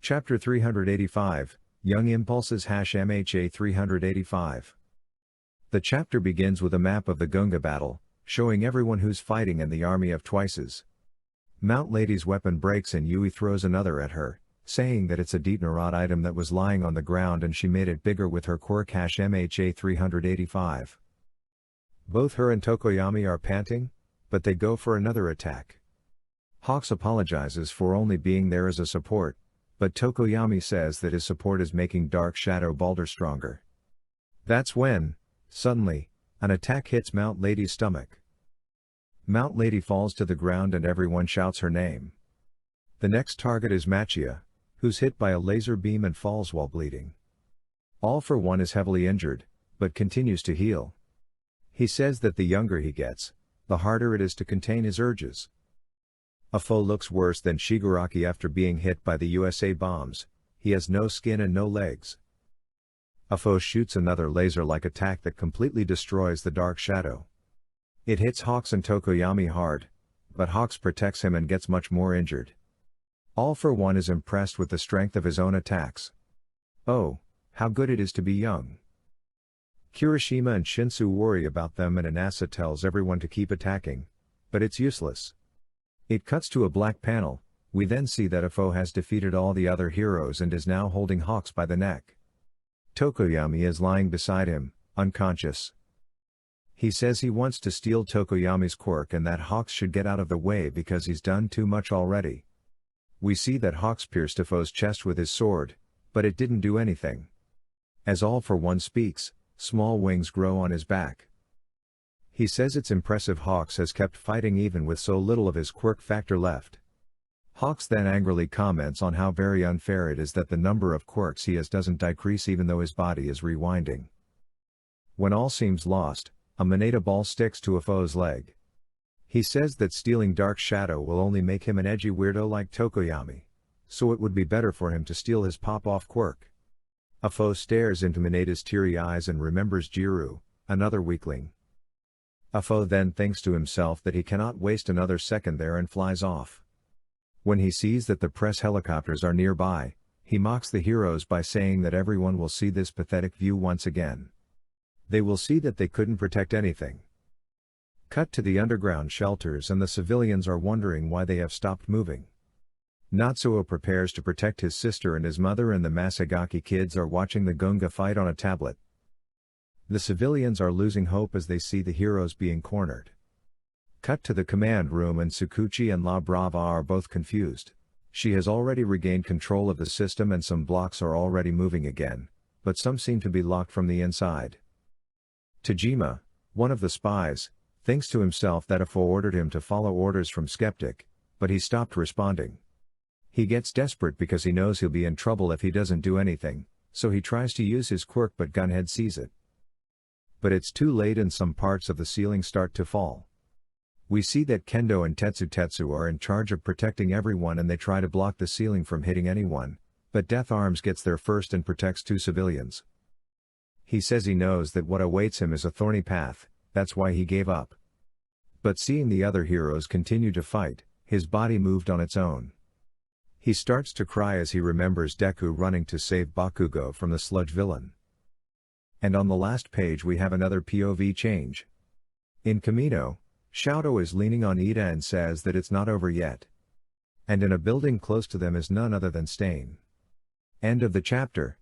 Chapter 385, Young Impulses #mha 385. The chapter begins with a map of the Gunga battle, showing everyone who's fighting and the army of Twices. Mount Lady's weapon breaks and Yui throws another at her, saying that it's a bnha item that was lying on the ground and she made it bigger with her QUIRK #mha 385. Both her and Tokoyami are panting, but they go for another attack. Hawks apologizes for only being there as a support, but Tokoyami says that his support is making Dark Shadow Balder stronger. That's when, suddenly, an attack hits Mount Lady's stomach. Mount Lady falls to the ground and everyone shouts her name. The next target is Machia, who's hit by a laser beam and falls while bleeding. All for One is heavily injured, but continues to heal. He says that the younger he gets, the harder it is to contain his urges. Afo looks worse than Shigaraki after being hit by the USA bombs. He has no skin and no legs. Afo shoots another laser-like attack that completely destroys the Dark Shadow. It hits Hawks and Tokoyami hard, but Hawks protects him and gets much more injured. All for One is impressed with the strength of his own attacks. Oh, how good it is to be young. Kirishima and Shinsu worry about them and Inasa tells everyone to keep attacking, but it's useless. It cuts to a black panel. We then see that Afo has defeated all the other heroes and is now holding Hawks by the neck. Tokoyami is lying beside him, unconscious. He says he wants to steal Tokoyami's quirk and that Hawks should get out of the way because he's done too much already. We see that Hawks pierced Afo's chest with his sword, but it didn't do anything. As All for One speaks, small wings grow on his back. He says it's impressive Hawks has kept fighting even with so little of his quirk factor left. Hawks then angrily comments on how very unfair it is that the number of quirks he has doesn't decrease even though his body is rewinding. When all seems lost, a moneta ball sticks to Afo's leg. He says that stealing Dark Shadow will only make him an edgy weirdo like Tokoyami, so it would be better for him to steal his pop-off quirk. Afo stares into Moneta's teary eyes and remembers Jiru, another weakling. Afo then thinks to himself that he cannot waste another second there and flies off. When he sees that the press helicopters are nearby, he mocks the heroes by saying that everyone will see this pathetic view once again. They will see that they couldn't protect anything. Cut to the underground shelters and the civilians are wondering why they have stopped moving. Natsuo prepares to protect his sister and his mother and the Masagaki kids are watching the Gunga fight on a tablet. The civilians are losing hope as they see the heroes being cornered. Cut to the command room and Tsukuchi and La Brava are both confused. She has already regained control of the system and some blocks are already moving again, but some seem to be locked from the inside. Tajima, one of the spies, thinks to himself that Afo ordered him to follow orders from Skeptic, but he stopped responding. He gets desperate because he knows he'll be in trouble if he doesn't do anything, so he tries to use his quirk but Gunhead sees it. But it's too late and some parts of the ceiling start to fall. We see that Kendo and Tetsu are in charge of protecting everyone and they try to block the ceiling from hitting anyone, but Death Arms gets there first and protects two civilians. He says he knows that what awaits him is a thorny path, that's why he gave up. But seeing the other heroes continue to fight, his body moved on its own. He starts to cry as he remembers Deku running to save Bakugo from the sludge villain. And on the last page we have another POV change. In Kamino, Shoto is leaning on Ida and says that it's not over yet. And in a building close to them is none other than Stain. End of the chapter.